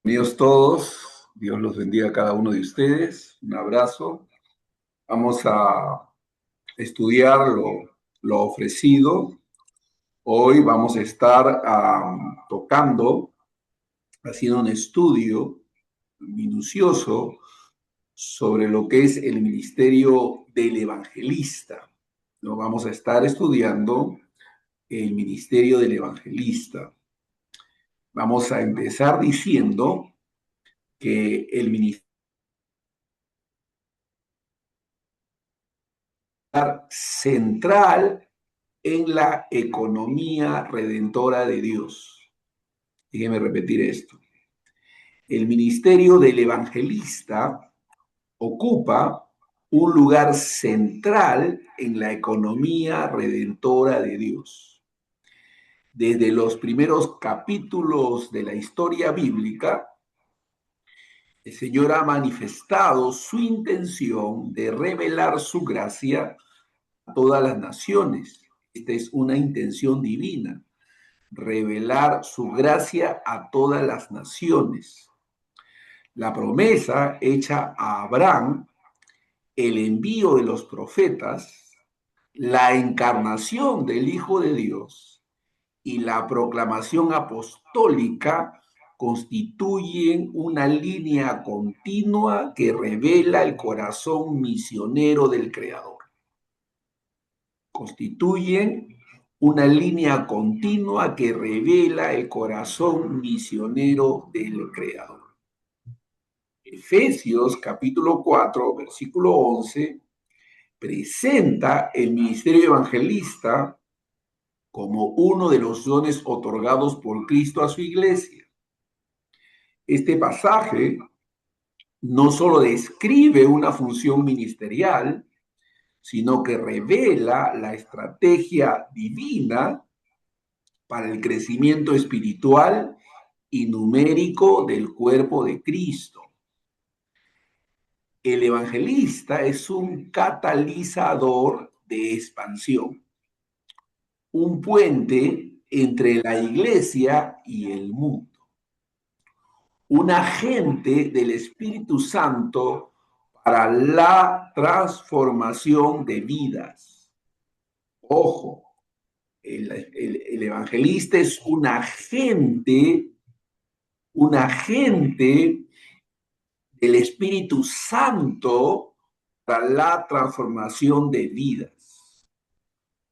Bienvenidos todos, Dios los bendiga a cada uno de ustedes, un abrazo. Vamos a estudiar lo ofrecido. Hoy vamos a estar tocando, haciendo un estudio minucioso sobre lo que es el ministerio del evangelista. Lo vamos a estar estudiando el ministerio del evangelista. Vamos a empezar diciendo que el ministerio central en la economía redentora de Dios. Déjeme repetir esto. El ministerio del evangelista ocupa un lugar central en la economía redentora de Dios. Desde los primeros capítulos de la historia bíblica, el Señor ha manifestado su intención de revelar su gracia a todas las naciones. Esta es una intención divina, revelar su gracia a todas las naciones. La promesa hecha a Abraham, el envío de los profetas, la encarnación del Hijo de Dios y la proclamación apostólica constituyen una línea continua que revela el corazón misionero del Creador. Constituyen una línea continua que revela el corazón misionero del Creador. Efesios capítulo 4, versículo 11, presenta el ministerio evangelista como uno de los dones otorgados por Cristo a su iglesia. Este pasaje no solo describe una función ministerial, sino que revela la estrategia divina para el crecimiento espiritual y numérico del cuerpo de Cristo. El evangelista es un catalizador de expansión, un puente entre la iglesia y el mundo, un agente del Espíritu Santo para la transformación de vidas. Ojo, el evangelista es un agente del Espíritu Santo para la transformación de vidas.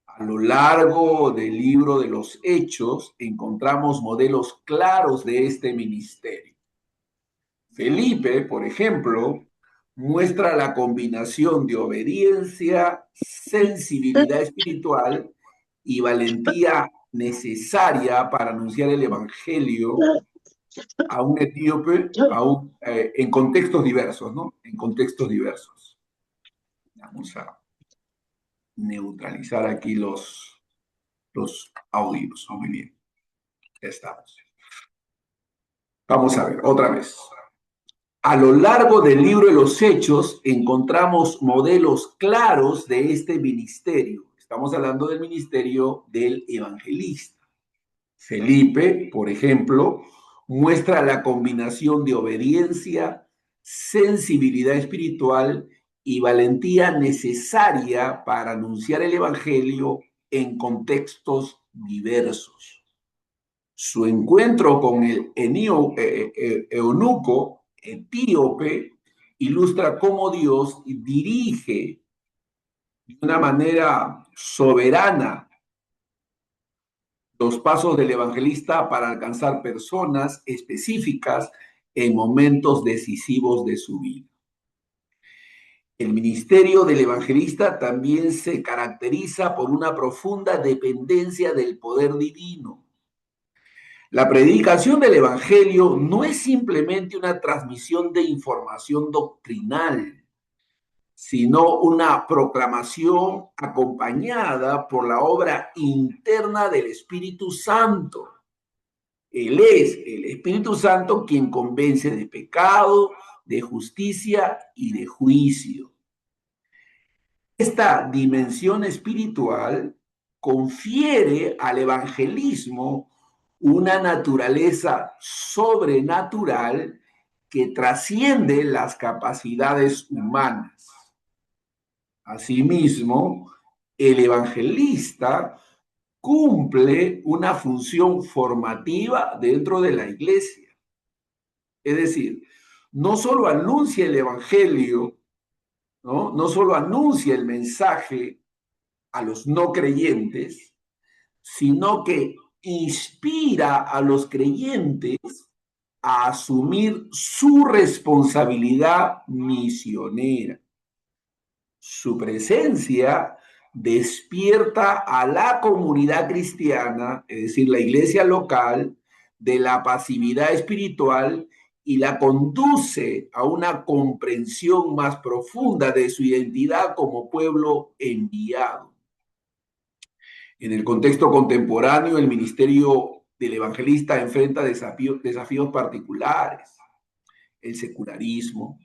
A lo largo del libro de los Hechos encontramos modelos claros de este ministerio. Felipe, por ejemplo, muestra la combinación de obediencia, sensibilidad espiritual y valentía necesaria para anunciar el Evangelio a un etíope en contextos diversos, ¿no? En contextos diversos. Vamos a neutralizar aquí los audios. Muy bien, ya estamos. Vamos a ver, otra vez. A lo largo del libro de los Hechos encontramos modelos claros de este ministerio. Estamos hablando del ministerio del evangelista. Felipe, por ejemplo, muestra la combinación de obediencia, sensibilidad espiritual y valentía necesaria para anunciar el evangelio en contextos diversos. Su encuentro con el eunuco etíope ilustra cómo Dios dirige de una manera soberana los pasos del evangelista para alcanzar personas específicas en momentos decisivos de su vida. El ministerio del evangelista también se caracteriza por una profunda dependencia del poder divino. La predicación del evangelio no es simplemente una transmisión de información doctrinal, sino una proclamación acompañada por la obra interna del Espíritu Santo. Él es el Espíritu Santo quien convence de pecado, de justicia y de juicio. Esta dimensión espiritual confiere al evangelismo una naturaleza sobrenatural que trasciende las capacidades humanas. Asimismo, el evangelista cumple una función formativa dentro de la iglesia. Es decir, no solo anuncia el evangelio, no solo anuncia el mensaje a los no creyentes, sino que inspira a los creyentes a asumir su responsabilidad misionera. Su presencia despierta a la comunidad cristiana, es decir, la iglesia local, de la pasividad espiritual y la conduce a una comprensión más profunda de su identidad como pueblo enviado. En el contexto contemporáneo, el ministerio del evangelista enfrenta desafíos particulares: el secularismo,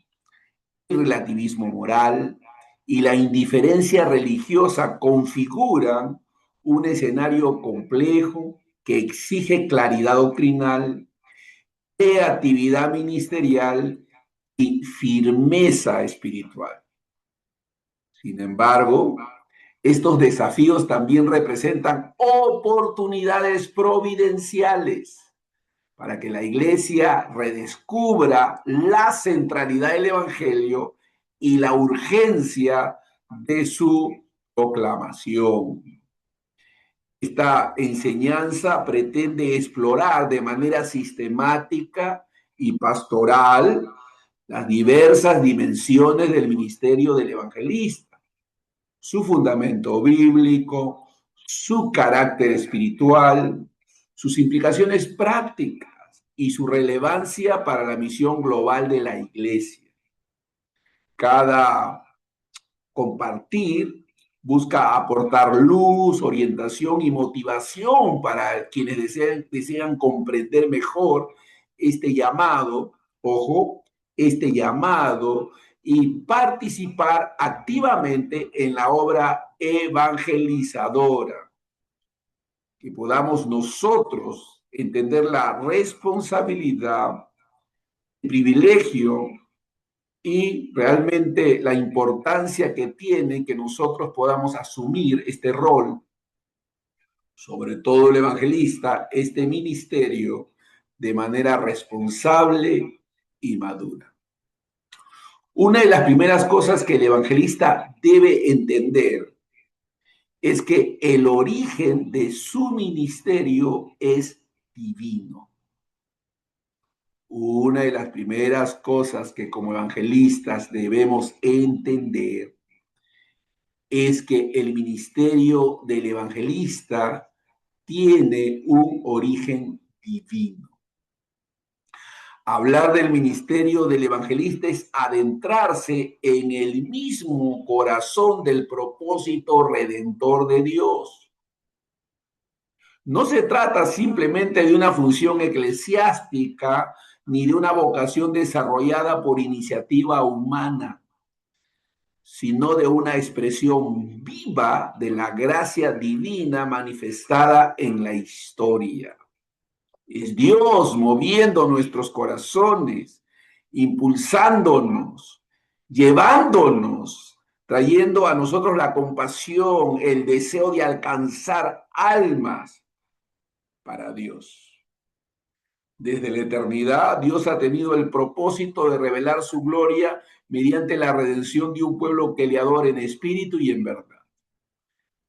el relativismo moral y la indiferencia religiosa configuran un escenario complejo que exige claridad doctrinal, creatividad ministerial y firmeza espiritual. Sin embargo, estos desafíos también representan oportunidades providenciales para que la iglesia redescubra la centralidad del evangelio y la urgencia de su proclamación. Esta enseñanza pretende explorar de manera sistemática y pastoral las diversas dimensiones del ministerio del evangelista, su fundamento bíblico, su carácter espiritual, sus implicaciones prácticas y su relevancia para la misión global de la iglesia. Cada compartir busca aportar luz, orientación y motivación para quienes desean comprender mejor este llamado, ojo, este llamado, y participar activamente en la obra evangelizadora. Que podamos nosotros entender la responsabilidad, el privilegio y realmente la importancia que tiene que nosotros podamos asumir este rol, sobre todo el evangelista, este ministerio, de manera responsable y madura. Una de las primeras cosas que el evangelista debe entender es que el origen de su ministerio es divino. Una de las primeras cosas que como evangelistas debemos entender es que el ministerio del evangelista tiene un origen divino. Hablar del ministerio del evangelista es adentrarse en el mismo corazón del propósito redentor de Dios. No se trata simplemente de una función eclesiástica ni de una vocación desarrollada por iniciativa humana, sino de una expresión viva de la gracia divina manifestada en la historia. Es Dios moviendo nuestros corazones, impulsándonos, llevándonos, trayendo a nosotros la compasión, el deseo de alcanzar almas para Dios. Desde la eternidad, Dios ha tenido el propósito de revelar su gloria mediante la redención de un pueblo que le adore en espíritu y en verdad.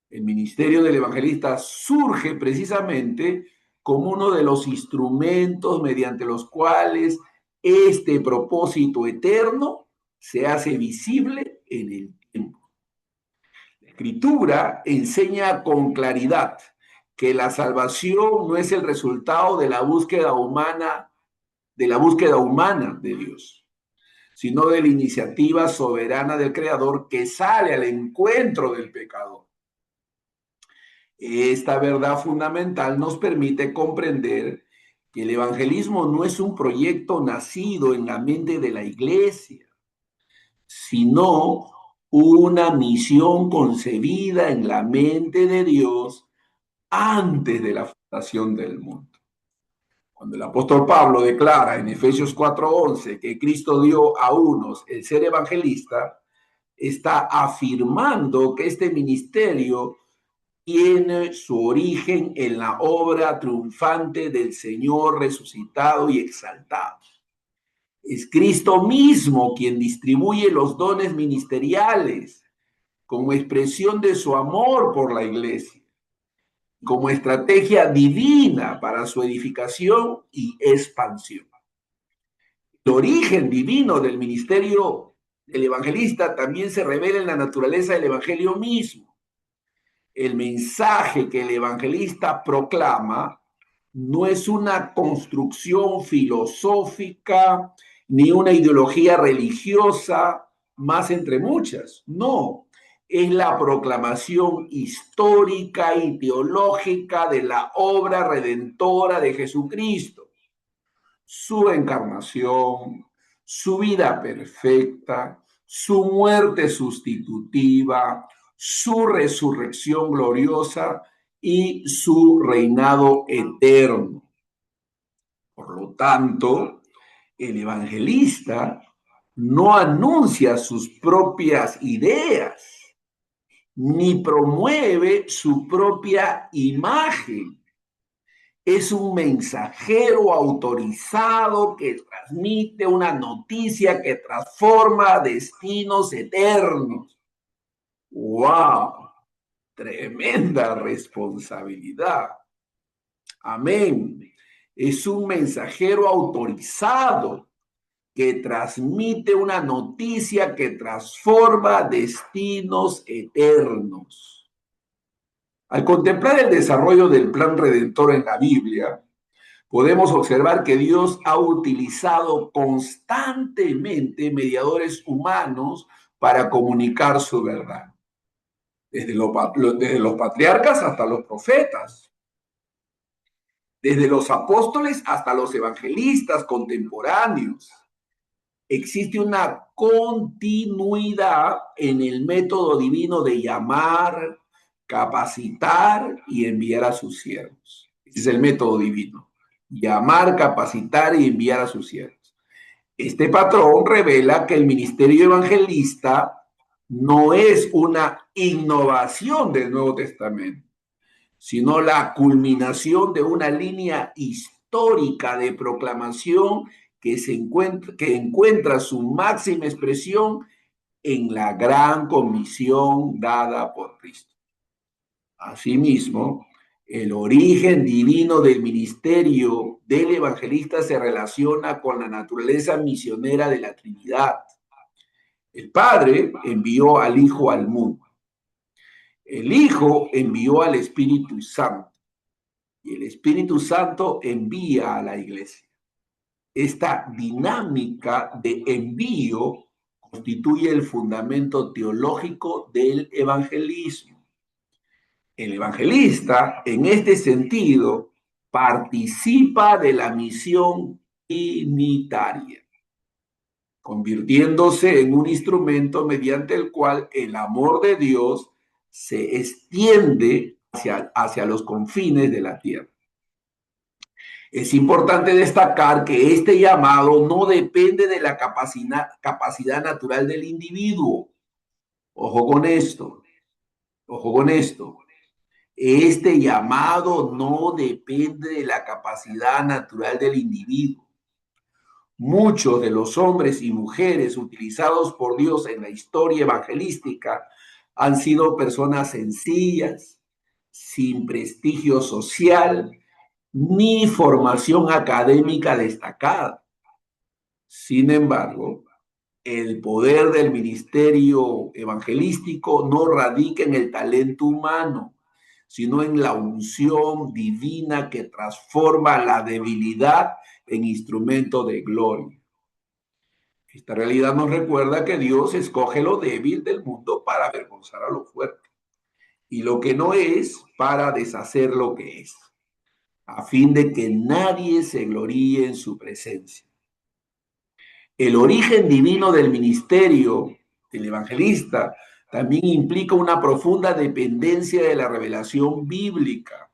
El ministerio del evangelista surge precisamente como uno de los instrumentos mediante los cuales este propósito eterno se hace visible en el tiempo. La Escritura enseña con claridad que la salvación no es el resultado de la búsqueda humana de Dios, sino de la iniciativa soberana del Creador que sale al encuentro del pecador. Esta verdad fundamental nos permite comprender que el evangelismo no es un proyecto nacido en la mente de la iglesia, sino una misión concebida en la mente de Dios antes de la fundación del mundo. Cuando el apóstol Pablo declara en Efesios 4:11 que Cristo dio a unos el ser evangelista, está afirmando que este ministerio tiene su origen en la obra triunfante del Señor resucitado y exaltado. Es Cristo mismo quien distribuye los dones ministeriales como expresión de su amor por la iglesia, como estrategia divina para su edificación y expansión. El origen divino del ministerio del evangelista también se revela en la naturaleza del evangelio mismo. El mensaje que el evangelista proclama no es una construcción filosófica ni una ideología religiosa más entre muchas. No, es la proclamación histórica y teológica de la obra redentora de Jesucristo, su encarnación, su vida perfecta, su muerte sustitutiva, su resurrección gloriosa y su reinado eterno. Por lo tanto, el evangelista no anuncia sus propias ideas ni promueve su propia imagen. Es un mensajero autorizado que transmite una noticia que transforma destinos eternos. ¡Wow! Tremenda responsabilidad. Amén. Es un mensajero autorizado que transmite una noticia que transforma destinos eternos. Al contemplar el desarrollo del plan redentor en la Biblia, podemos observar que Dios ha utilizado constantemente mediadores humanos para comunicar su verdad, desde los patriarcas hasta los profetas, desde los apóstoles hasta los evangelistas contemporáneos. Existe una continuidad en el método divino de llamar, capacitar y enviar a sus siervos. Ese es el método divino. Llamar, capacitar y enviar a sus siervos. Este patrón revela que el ministerio evangelista no es una innovación del Nuevo Testamento, sino la culminación de una línea histórica de proclamación que encuentra su máxima expresión en la gran comisión dada por Cristo. Asimismo, el origen divino del ministerio del evangelista se relaciona con la naturaleza misionera de la Trinidad. El Padre envió al Hijo al mundo. El Hijo envió al Espíritu Santo. Y el Espíritu Santo envía a la iglesia. Esta dinámica de envío constituye el fundamento teológico del evangelismo. El evangelista, en este sentido, participa de la misión trinitaria, convirtiéndose en un instrumento mediante el cual el amor de Dios se extiende hacia los confines de la tierra. Es importante destacar que este llamado no depende de la capacidad natural del individuo. Ojo con esto, ojo con esto. Este llamado no depende de la capacidad natural del individuo. Muchos de los hombres y mujeres utilizados por Dios en la historia evangelística han sido personas sencillas, sin prestigio social, ni formación académica destacada. Sin embargo, el poder del ministerio evangelístico no radica en el talento humano, sino en la unción divina que transforma la debilidad en instrumento de gloria. Esta realidad nos recuerda que Dios escoge lo débil del mundo para avergonzar a lo fuerte y lo que no es para deshacer lo que es, a fin de que nadie se gloríe en su presencia. El origen divino del ministerio del evangelista también implica una profunda dependencia de la revelación bíblica.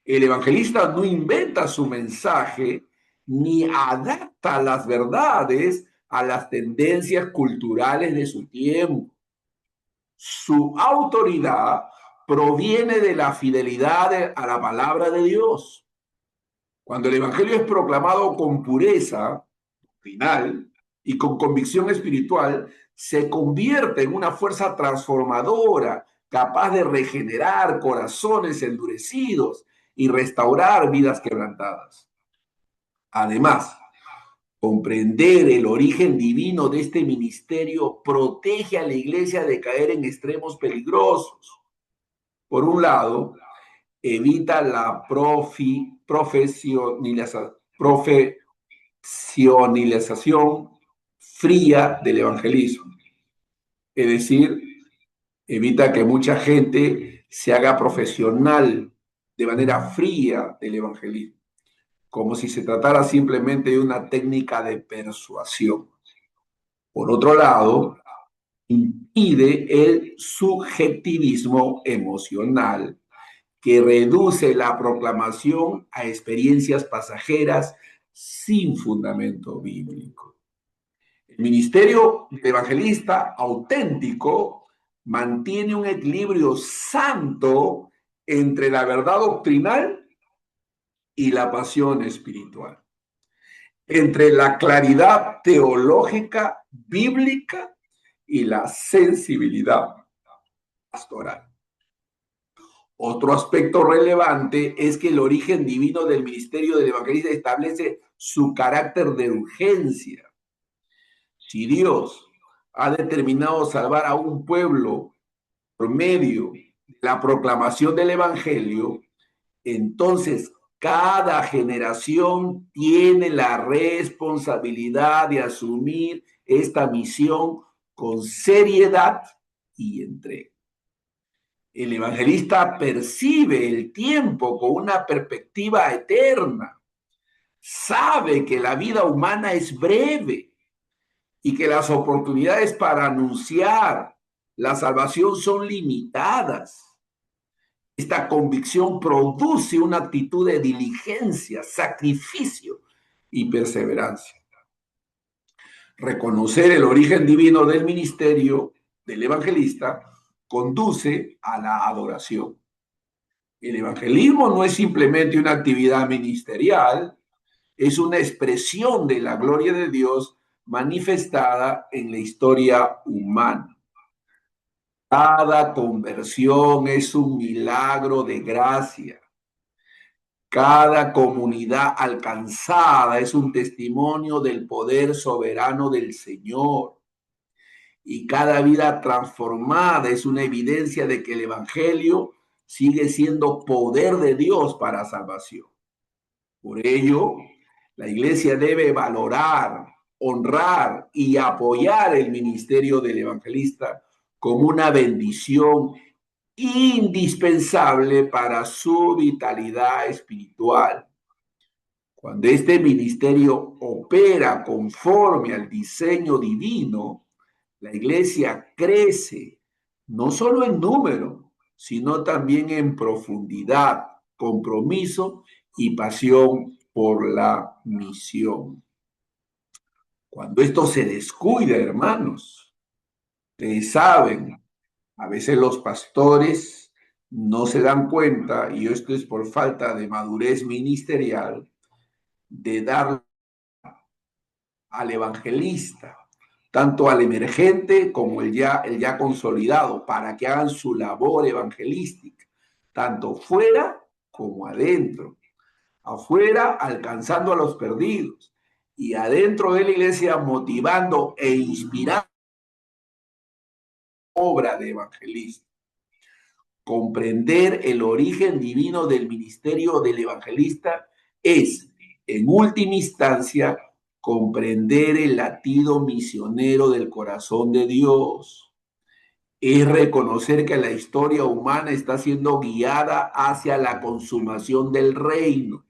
El evangelista no inventa su mensaje ni adapta las verdades a las tendencias culturales de su tiempo. Su autoridad proviene de la fidelidad a la palabra de Dios. Cuando el evangelio es proclamado con pureza final y con convicción espiritual, se convierte en una fuerza transformadora capaz de regenerar corazones endurecidos y restaurar vidas quebrantadas. Además, comprender el origen divino de este ministerio protege a la iglesia de caer en extremos peligrosos. Por un lado, evita la profesionalización fría del evangelismo. Es decir, evita que mucha gente se haga profesional de manera fría del evangelismo, como si se tratara simplemente de una técnica de persuasión. Por otro lado, impide el subjetivismo emocional que reduce la proclamación a experiencias pasajeras sin fundamento bíblico. El ministerio evangelista auténtico mantiene un equilibrio santo entre la verdad doctrinal y la pasión espiritual, entre la claridad teológica bíblica y la sensibilidad pastoral. Otro aspecto relevante es que el origen divino del ministerio del evangelista establece su carácter de urgencia. Si Dios ha determinado salvar a un pueblo por medio de la proclamación del evangelio, entonces cada generación tiene la responsabilidad de asumir esta misión con seriedad y entrega. El evangelista percibe el tiempo con una perspectiva eterna. Sabe que la vida humana es breve y que las oportunidades para anunciar la salvación son limitadas. Esta convicción produce una actitud de diligencia, sacrificio y perseverancia. Reconocer el origen divino del ministerio del evangelista conduce a la adoración. El evangelismo no es simplemente una actividad ministerial, es una expresión de la gloria de Dios manifestada en la historia humana. Cada conversión es un milagro de gracia. Cada comunidad alcanzada es un testimonio del poder soberano del Señor. Y cada vida transformada es una evidencia de que el Evangelio sigue siendo poder de Dios para salvación. Por ello, la iglesia debe valorar, honrar y apoyar el ministerio del evangelista como una bendición indispensable para su vitalidad espiritual. Cuando este ministerio opera conforme al diseño divino, la iglesia crece no solo en número, sino también en profundidad, compromiso y pasión por la misión. Cuando esto se descuida, hermanos, ustedes saben, a veces los pastores no se dan cuenta, y esto es por falta de madurez ministerial, de dar al evangelista, tanto al emergente como el ya consolidado, para que hagan su labor evangelística, tanto fuera como adentro. Afuera alcanzando a los perdidos y adentro de la iglesia motivando e inspirando obra de evangelista. Comprender el origen divino del ministerio del evangelista es, en última instancia, comprender el latido misionero del corazón de Dios. Es reconocer que la historia humana está siendo guiada hacia la consumación del reino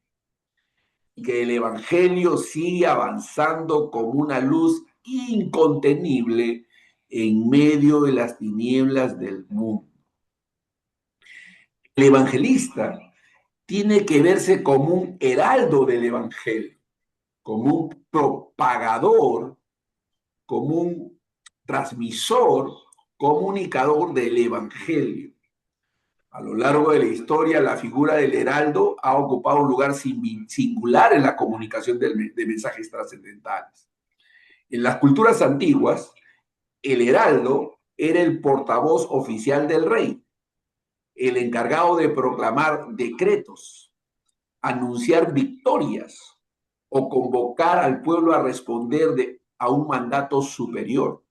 y que el evangelio sigue avanzando como una luz incontenible en medio de las tinieblas del mundo. El evangelista tiene que verse como un heraldo del Evangelio, como un propagador, como un transmisor, comunicador del Evangelio. A lo largo de la historia, la figura del heraldo ha ocupado un lugar singular en la comunicación de mensajes trascendentales. En las culturas antiguas, el heraldo era el portavoz oficial del rey, el encargado de proclamar decretos, anunciar victorias o convocar al pueblo a responder a un mandato superior.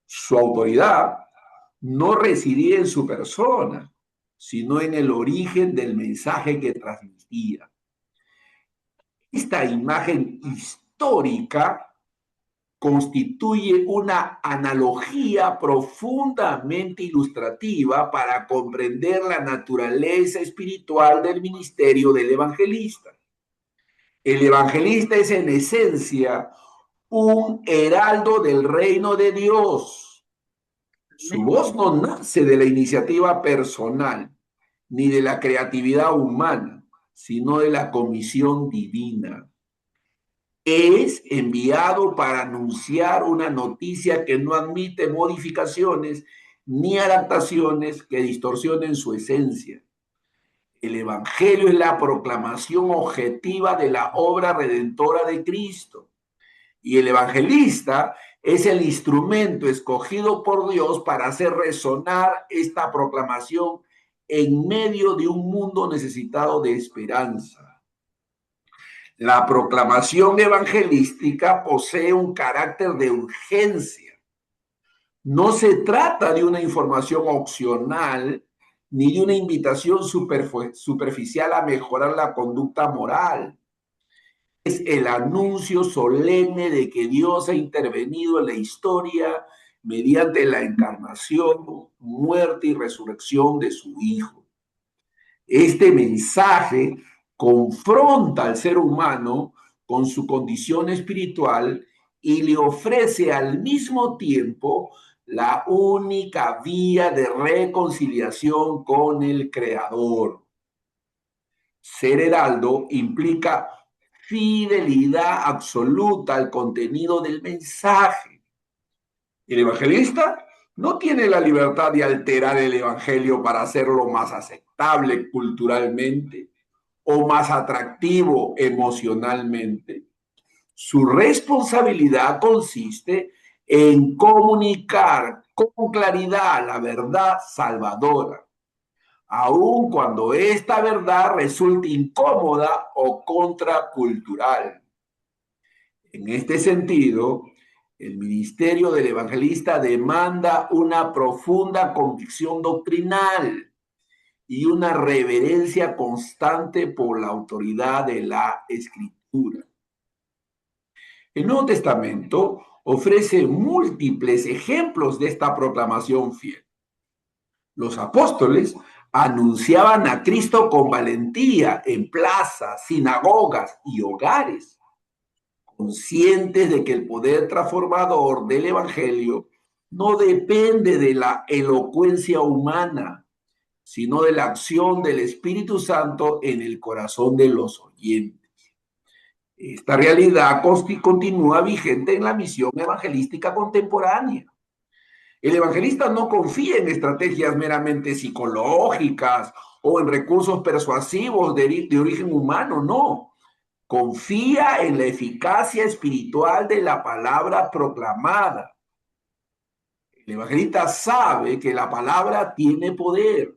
Su autoridad no residía en su persona, sino en el origen del mensaje que transmitía. Esta imagen histórica constituye una analogía profundamente ilustrativa para comprender la naturaleza espiritual del ministerio del evangelista. El evangelista es en esencia un heraldo del reino de Dios. Su voz no nace de la iniciativa personal ni de la creatividad humana, sino de la comisión divina. Es enviado para anunciar una noticia que no admite modificaciones ni adaptaciones que distorsionen su esencia. El Evangelio es la proclamación objetiva de la obra redentora de Cristo. Y el evangelista es el instrumento escogido por Dios para hacer resonar esta proclamación en medio de un mundo necesitado de esperanza. La proclamación evangelística posee un carácter de urgencia. No se trata de una información opcional ni de una invitación superficial a mejorar la conducta moral. Es el anuncio solemne de que Dios ha intervenido en la historia mediante la encarnación, muerte y resurrección de su Hijo. Este mensaje confronta al ser humano con su condición espiritual y le ofrece al mismo tiempo la única vía de reconciliación con el Creador. Ser heraldo implica fidelidad absoluta al contenido del mensaje. El evangelista no tiene la libertad de alterar el evangelio para hacerlo más aceptable culturalmente o más atractivo emocionalmente. Su responsabilidad consiste en comunicar con claridad la verdad salvadora, aun cuando esta verdad resulte incómoda o contracultural. En este sentido, el ministerio del evangelista demanda una profunda convicción doctrinal y una reverencia constante por la autoridad de la Escritura. El Nuevo Testamento ofrece múltiples ejemplos de esta proclamación fiel. Los apóstoles anunciaban a Cristo con valentía en plazas, sinagogas y hogares, conscientes de que el poder transformador del Evangelio no depende de la elocuencia humana, sino de la acción del Espíritu Santo en el corazón de los oyentes. Esta realidad continúa vigente en la misión evangelística contemporánea. El evangelista no confía en estrategias meramente psicológicas o en recursos persuasivos de origen humano, no. Confía en la eficacia espiritual de la palabra proclamada. El evangelista sabe que la palabra tiene poder.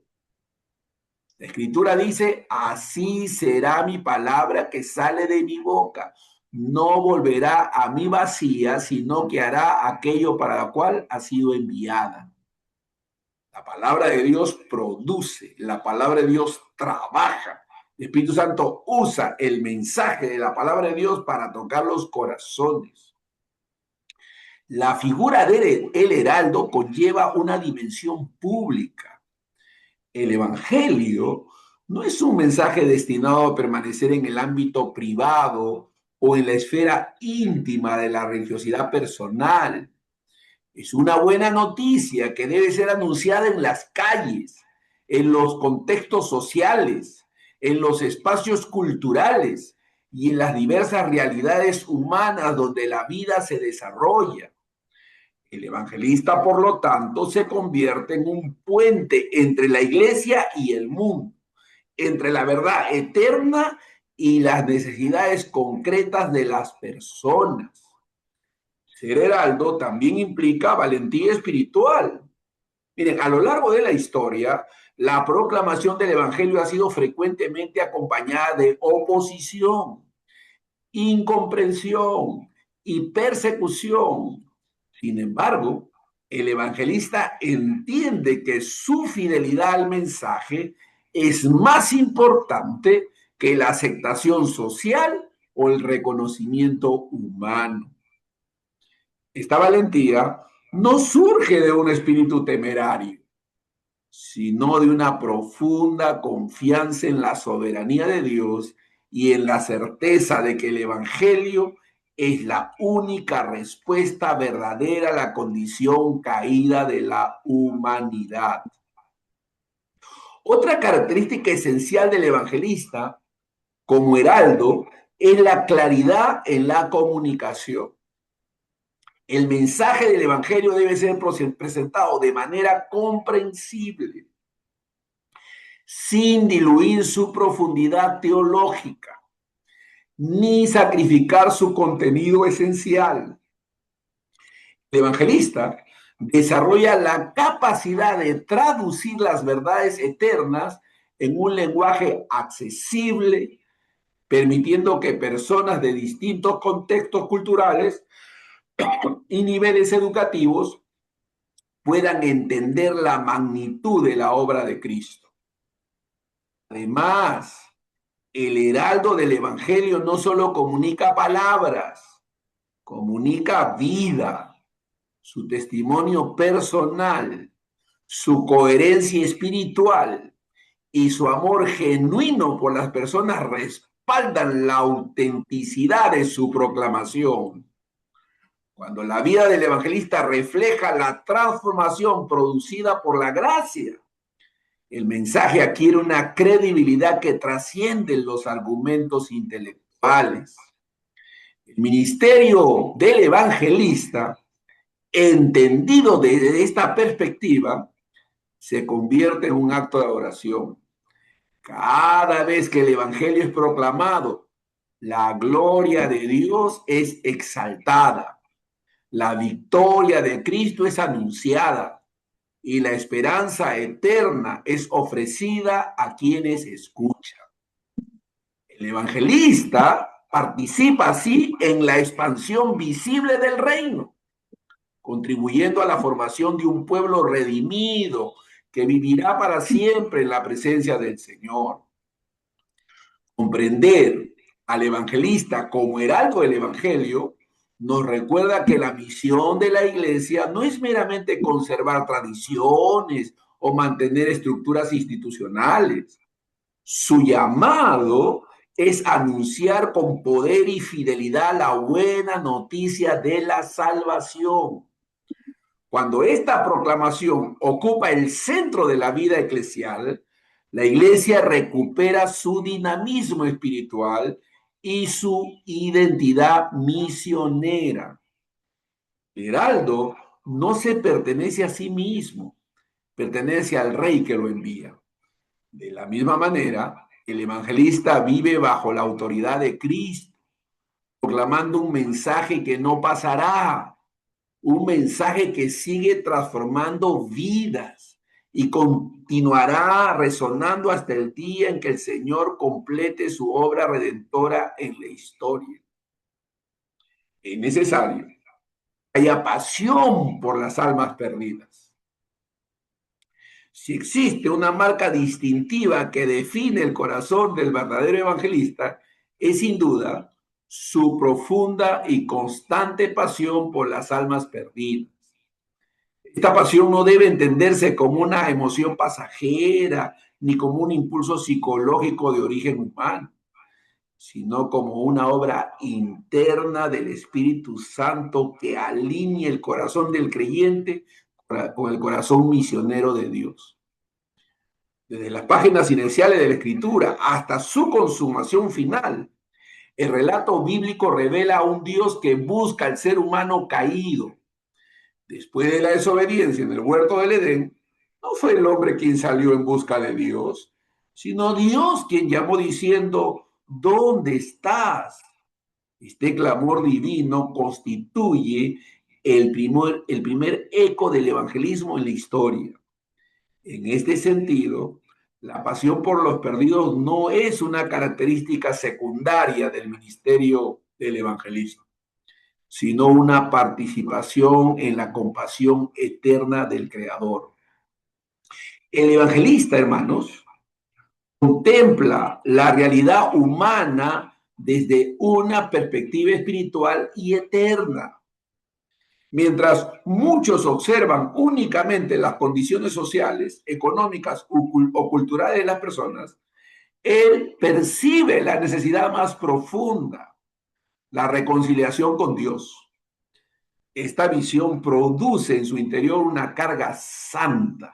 La Escritura dice, así será mi palabra que sale de mi boca. No volverá a mí vacía, sino que hará aquello para lo cual ha sido enviada. La palabra de Dios produce, la palabra de Dios trabaja. El Espíritu Santo usa el mensaje de la palabra de Dios para tocar los corazones. La figura del heraldo conlleva una dimensión pública. El evangelio no es un mensaje destinado a permanecer en el ámbito privado o en la esfera íntima de la religiosidad personal. Es una buena noticia que debe ser anunciada en las calles, en los contextos sociales, en los espacios culturales y en las diversas realidades humanas donde la vida se desarrolla. El evangelista, por lo tanto, se convierte en un puente entre la iglesia y el mundo, entre la verdad eterna y las necesidades concretas de las personas. Ser heraldo también implica valentía espiritual. Miren, a lo largo de la historia, la proclamación del Evangelio ha sido frecuentemente acompañada de oposición, incomprensión y persecución. Sin embargo, el evangelista entiende que su fidelidad al mensaje es más importante que la aceptación social o el reconocimiento humano. Esta valentía no surge de un espíritu temerario, sino de una profunda confianza en la soberanía de Dios y en la certeza de que el Evangelio es la única respuesta verdadera a la condición caída de la humanidad. Otra característica esencial del evangelista como heraldo es la claridad en la comunicación. El mensaje del evangelio debe ser presentado de manera comprensible, sin diluir su profundidad teológica, ni sacrificar su contenido esencial. El evangelista desarrolla la capacidad de traducir las verdades eternas en un lenguaje accesible, permitiendo que personas de distintos contextos culturales y niveles educativos puedan entender la magnitud de la obra de Cristo. Además, el heraldo del Evangelio no solo comunica palabras, comunica vida, su testimonio personal, su coherencia espiritual y su amor genuino por las personas respaldan la autenticidad de su proclamación. Cuando la vida del evangelista refleja la transformación producida por la gracia, el mensaje adquiere una credibilidad que trasciende los argumentos intelectuales. El ministerio del evangelista, entendido desde esta perspectiva, se convierte en un acto de adoración. Cada vez que el evangelio es proclamado, la gloria de Dios es exaltada, la victoria de Cristo es anunciada y la esperanza eterna es ofrecida a quienes escuchan. El evangelista participa así en la expansión visible del reino, contribuyendo a la formación de un pueblo redimido que vivirá para siempre en la presencia del Señor. Comprender al evangelista como heraldo del evangelio nos recuerda que la misión de la iglesia no es meramente conservar tradiciones o mantener estructuras institucionales. Su llamado es anunciar con poder y fidelidad la buena noticia de la salvación. Cuando esta proclamación ocupa el centro de la vida eclesial, la iglesia recupera su dinamismo espiritual y su identidad misionera. El heraldo no se pertenece a sí mismo, pertenece al rey que lo envía. De la misma manera, el evangelista vive bajo la autoridad de Cristo, proclamando un mensaje que no pasará, un mensaje que sigue transformando vidas y continuará resonando hasta el día en que el Señor complete su obra redentora en la historia. Es necesario que haya pasión por las almas perdidas. Si existe una marca distintiva que define el corazón del verdadero evangelista, es sin duda su profunda y constante pasión por las almas perdidas. Esta pasión no debe entenderse como una emoción pasajera ni como un impulso psicológico de origen humano, sino como una obra interna del Espíritu Santo que alinea el corazón del creyente con el corazón misionero de Dios. Desde las páginas iniciales de la Escritura hasta su consumación final, el relato bíblico revela a un Dios que busca al ser humano caído. Después de la desobediencia en el huerto del Edén, no fue el hombre quien salió en busca de Dios, sino Dios quien llamó diciendo, ¿dónde estás? Este clamor divino constituye el primer eco del evangelismo en la historia. En este sentido, la pasión por los perdidos no es una característica secundaria del ministerio del evangelismo, sino una participación en la compasión eterna del Creador. El evangelista, hermanos, contempla la realidad humana desde una perspectiva espiritual y eterna. Mientras muchos observan únicamente las condiciones sociales, económicas o culturales de las personas, él percibe la necesidad más profunda, la reconciliación con Dios. Esta visión produce en su interior una carga santa,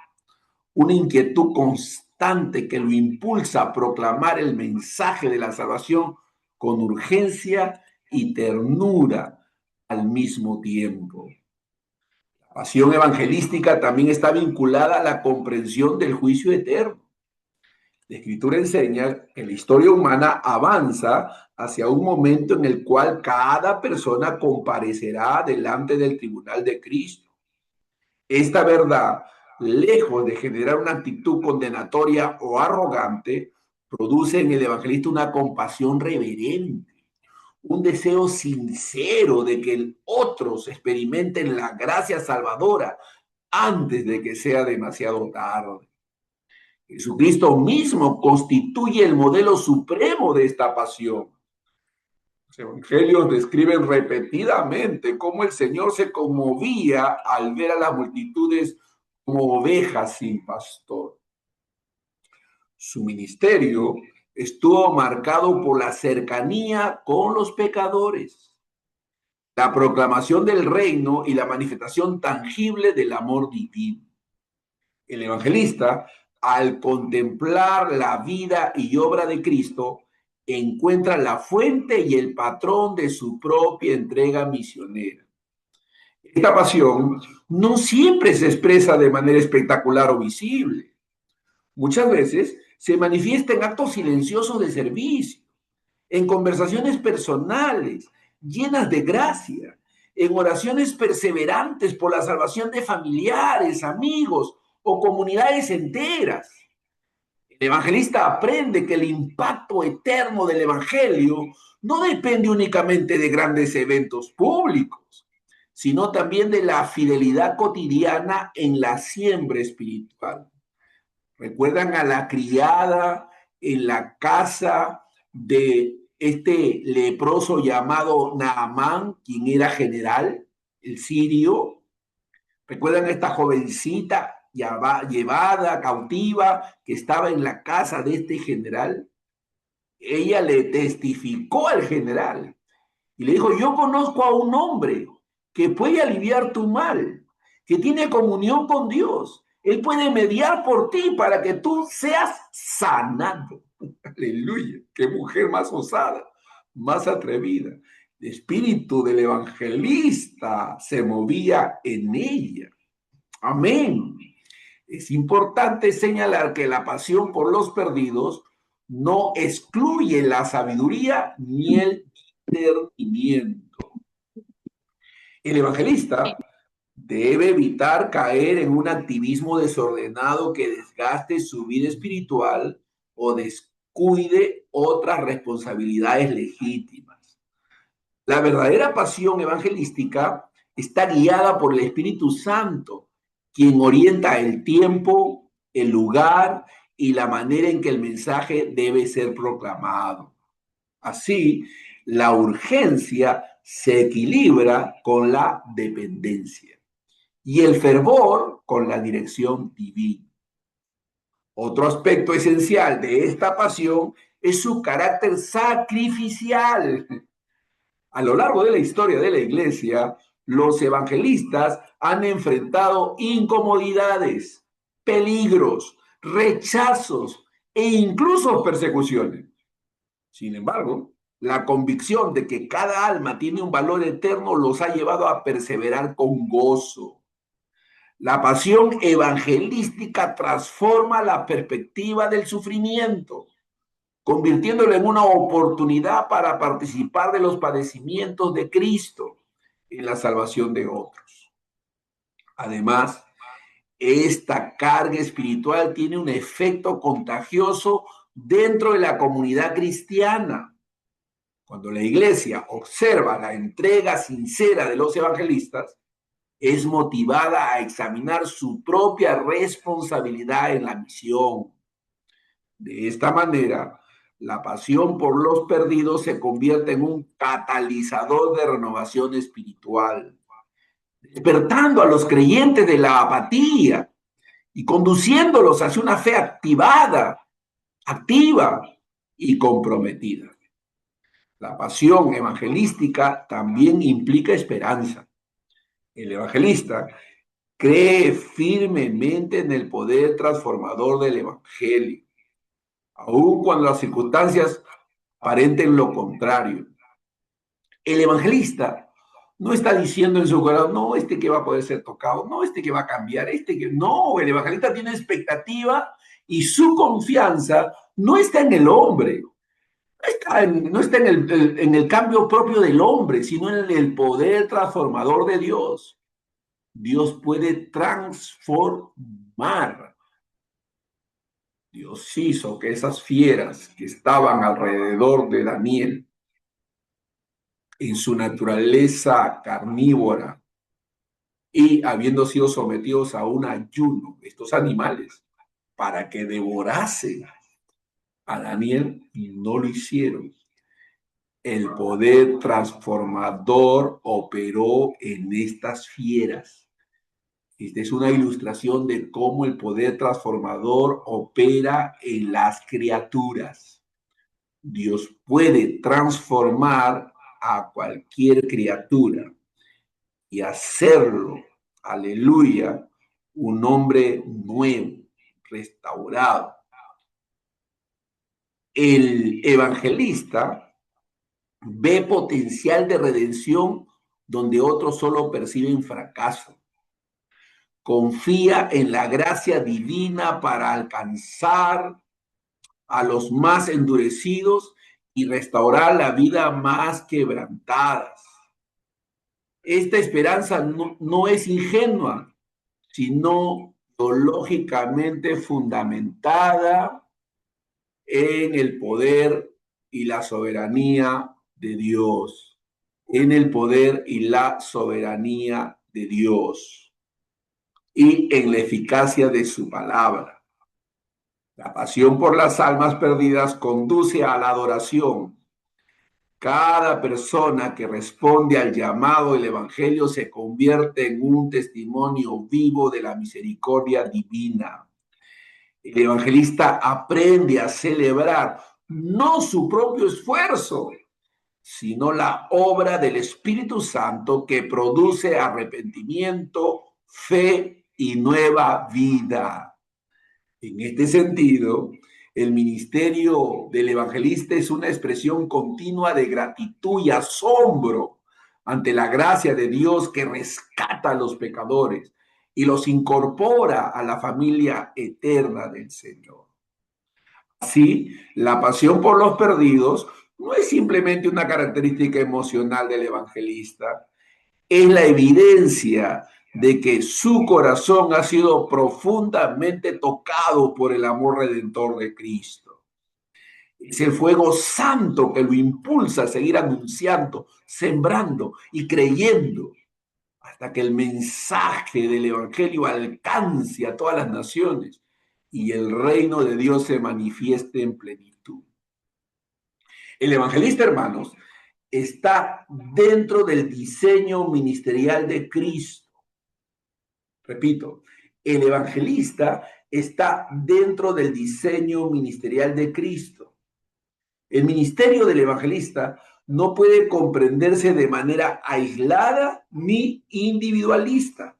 una inquietud constante que lo impulsa a proclamar el mensaje de la salvación con urgencia y ternura al mismo tiempo. La pasión evangelística también está vinculada a la comprensión del juicio eterno. La Escritura enseña que la historia humana avanza hacia un momento en el cual cada persona comparecerá delante del tribunal de Cristo. Esta verdad, lejos de generar una actitud condenatoria o arrogante, produce en el evangelista una compasión reverente, un deseo sincero de que otros experimenten la gracia salvadora antes de que sea demasiado tarde. Jesucristo mismo constituye el modelo supremo de esta pasión. Los evangelios describen repetidamente cómo el Señor se conmovía al ver a las multitudes como ovejas sin pastor. Su ministerio estuvo marcado por la cercanía con los pecadores, la proclamación del reino y la manifestación tangible del amor divino. El evangelista, al contemplar la vida y obra de Cristo, encuentra la fuente y el patrón de su propia entrega misionera. Esta pasión no siempre se expresa de manera espectacular o visible. Muchas veces se manifiesta en actos silenciosos de servicio, en conversaciones personales llenas de gracia, en oraciones perseverantes por la salvación de familiares, amigos o comunidades enteras. El evangelista aprende que el impacto eterno del evangelio no depende únicamente de grandes eventos públicos, sino también de la fidelidad cotidiana en la siembra espiritual. ¿Recuerdan a la criada en la casa de este leproso llamado Naamán, quien era general, el sirio? ¿Recuerdan a esta jovencita llevada, cautiva, que estaba en la casa de este general? Ella le testificó al general y le dijo, yo conozco a un hombre que puede aliviar tu mal, que tiene comunión con Dios. Él puede mediar por ti para que tú seas sanado. Aleluya, qué mujer más osada, más atrevida. El espíritu del evangelista se movía en ella. Amén. Es importante señalar que la pasión por los perdidos no excluye la sabiduría ni el discernimiento. El evangelista debe evitar caer en un activismo desordenado que desgaste su vida espiritual o descuide otras responsabilidades legítimas. La verdadera pasión evangelística está guiada por el Espíritu Santo, quien orienta el tiempo, el lugar y la manera en que el mensaje debe ser proclamado. Así, la urgencia se equilibra con la dependencia y el fervor con la dirección divina. Otro aspecto esencial de esta pasión es su carácter sacrificial. A lo largo de la historia de la iglesia, los evangelistas han enfrentado incomodidades, peligros, rechazos e incluso persecuciones. Sin embargo, la convicción de que cada alma tiene un valor eterno los ha llevado a perseverar con gozo. La pasión evangelística transforma la perspectiva del sufrimiento, convirtiéndolo en una oportunidad para participar de los padecimientos de Cristo en la salvación de otros. Además, esta carga espiritual tiene un efecto contagioso dentro de la comunidad cristiana. Cuando la iglesia observa la entrega sincera de los evangelistas, es motivada a examinar su propia responsabilidad en la misión. De esta manera, la pasión por los perdidos se convierte en un catalizador de renovación espiritual, despertando a los creyentes de la apatía y conduciéndolos hacia una fe activa y comprometida. La pasión evangelística también implica esperanza. El evangelista cree firmemente en el poder transformador del evangelio, aun cuando las circunstancias aparenten lo contrario. El evangelista no está diciendo en su corazón, no, este que va a poder ser tocado, no, este que va a cambiar, este que... No, el evangelista tiene expectativa y su confianza no está en el hombre, no está en el cambio propio del hombre, sino en el poder transformador de Dios. Dios puede transformar. Dios hizo que esas fieras que estaban alrededor de Daniel, en su naturaleza carnívora y habiendo sido sometidos a un ayuno, estos animales, para que devorasen a Daniel, y no lo hicieron. El poder transformador operó en estas fieras. Esta es una ilustración de cómo el poder transformador opera en las criaturas. Dios puede transformar a cualquier criatura y hacerlo, aleluya, un hombre nuevo, restaurado. El evangelista ve potencial de redención donde otros solo perciben fracaso. Confía en la gracia divina para alcanzar a los más endurecidos y restaurar la vida más quebrantadas. Esta esperanza no es ingenua, sino teológicamente fundamentada en el poder y la soberanía de Dios. En el poder y la soberanía de Dios. Y en la eficacia de su palabra. La pasión por las almas perdidas conduce a la adoración. Cada persona que responde al llamado del Evangelio se convierte en un testimonio vivo de la misericordia divina. El evangelista aprende a celebrar no su propio esfuerzo, sino la obra del Espíritu Santo que produce arrepentimiento, fe y nueva vida. En este sentido, el ministerio del evangelista es una expresión continua de gratitud y asombro ante la gracia de Dios que rescata a los pecadores y los incorpora a la familia eterna del Señor. Así, la pasión por los perdidos no es simplemente una característica emocional del evangelista, es la evidencia de que su corazón ha sido profundamente tocado por el amor redentor de Cristo. Es el fuego santo que lo impulsa a seguir anunciando, sembrando y creyendo hasta que el mensaje del Evangelio alcance a todas las naciones y el reino de Dios se manifieste en plenitud. El evangelista, hermanos, está dentro del diseño ministerial de Cristo. Repito, el evangelista está dentro del diseño ministerial de Cristo. El ministerio del evangelista no puede comprenderse de manera aislada ni individualista.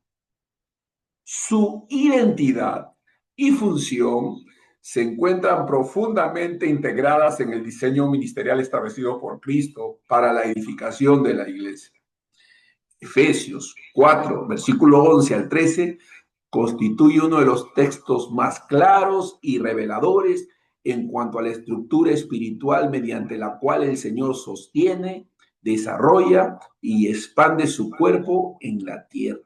Su identidad y función se encuentran profundamente integradas en el diseño ministerial establecido por Cristo para la edificación de la iglesia. Efesios 4, versículo 11 al 13, constituye uno de los textos más claros y reveladores en cuanto a la estructura espiritual mediante la cual el Señor sostiene, desarrolla y expande su cuerpo en la tierra.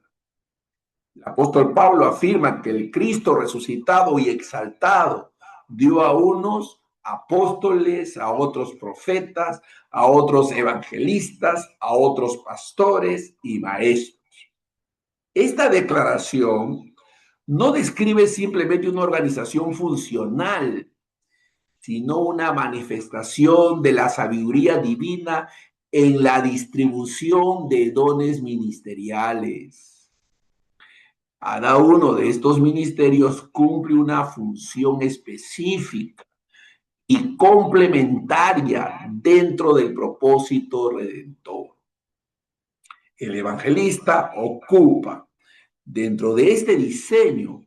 El apóstol Pablo afirma que el Cristo resucitado y exaltado dio a unos apóstoles, a otros profetas, a otros evangelistas, a otros pastores y maestros. Esta declaración no describe simplemente una organización funcional, sino una manifestación de la sabiduría divina en la distribución de dones ministeriales. Cada uno de estos ministerios cumple una función específica y complementaria dentro del propósito redentor. El evangelista ocupa dentro de este diseño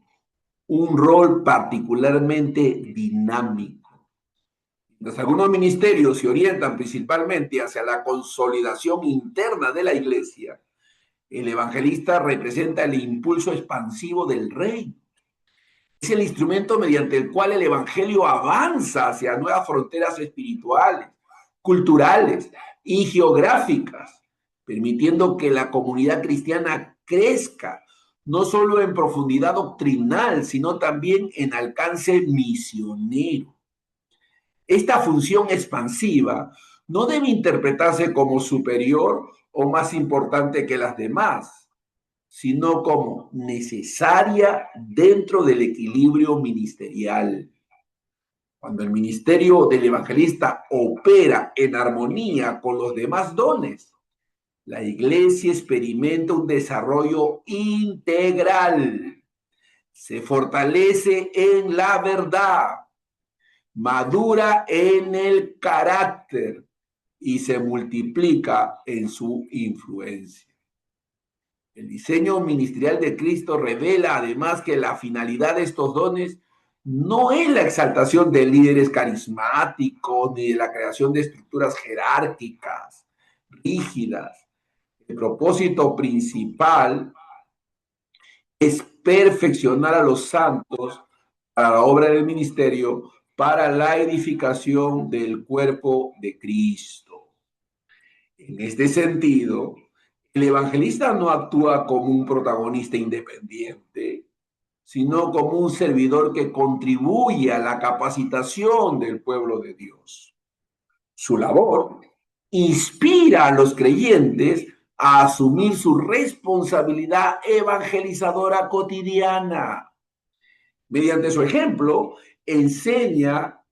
un rol particularmente dinámico. Mientras algunos ministerios se orientan principalmente hacia la consolidación interna de la iglesia, el evangelista representa el impulso expansivo del reino. Es el instrumento mediante el cual el evangelio avanza hacia nuevas fronteras espirituales, culturales y geográficas, permitiendo que la comunidad cristiana crezca no solo en profundidad doctrinal, sino también en alcance misionero. Esta función expansiva no debe interpretarse como superior o más importante que las demás, sino como necesaria dentro del equilibrio ministerial. Cuando el ministerio del evangelista opera en armonía con los demás dones, la iglesia experimenta un desarrollo integral, se fortalece en la verdad, madura en el carácter y se multiplica en su influencia. El diseño ministerial de Cristo revela además que la finalidad de estos dones no es la exaltación de líderes carismáticos ni de la creación de estructuras jerárquicas, rígidas. El propósito principal es perfeccionar a los santos para la obra del ministerio, para la edificación del cuerpo de Cristo. En este sentido, el evangelista no actúa como un protagonista independiente, sino como un servidor que contribuye a la capacitación del pueblo de Dios. Su labor inspira a los creyentes a asumir su responsabilidad evangelizadora cotidiana. Mediante su ejemplo, enseña,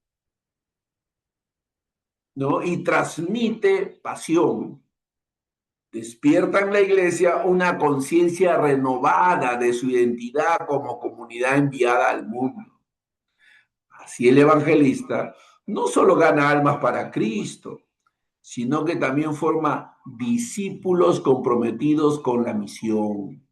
¿no?, y transmite pasión. Despierta en la iglesia una conciencia renovada de su identidad como comunidad enviada al mundo. Así el evangelista no solo gana almas para Cristo, sino que también forma discípulos comprometidos con la misión.